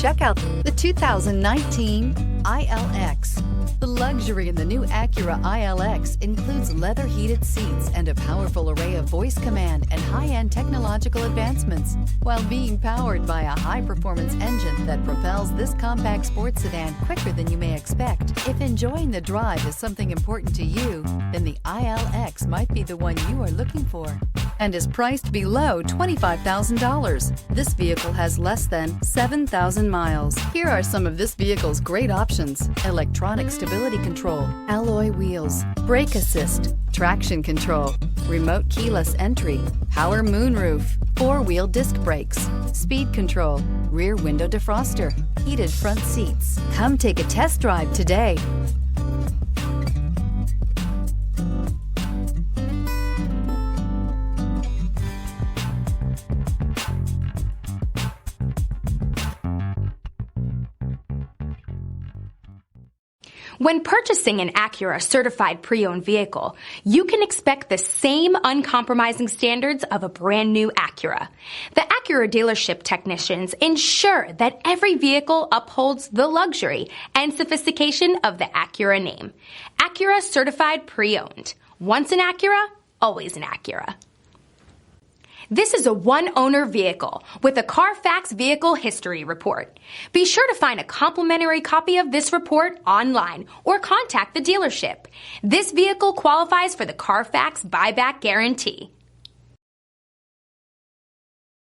Check out the 2019 ILX. The luxury in the new Acura ILX includes leather heated seats and a powerful array of voice command and high-end technological advancements, while being powered by a high-performance engine that propels this compact sports sedan quicker than you may expect. If enjoying the drive is something important to you, then the ILX might be the one you are looking for, and is priced below $25,000. This vehicle has less than 7,000 miles. Here are some of this vehicle's great options: electronic stability control, alloy wheels, brake assist, traction control, remote keyless entry, power moonroof, four-wheel disc brakes, speed control, rear window defroster, heated front seats. Come take a test drive today. When purchasing an Acura certified pre-owned vehicle, you can expect the same uncompromising standards of a brand new Acura. The Acura dealership technicians ensure that every vehicle upholds the luxury and sophistication of the Acura name. Acura certified pre-owned. Once an Acura, always an Acura. This is a one-owner vehicle with a Carfax Vehicle History Report. Be sure to find a complimentary copy of this report online or contact the dealership. This vehicle qualifies for the Carfax Buyback Guarantee.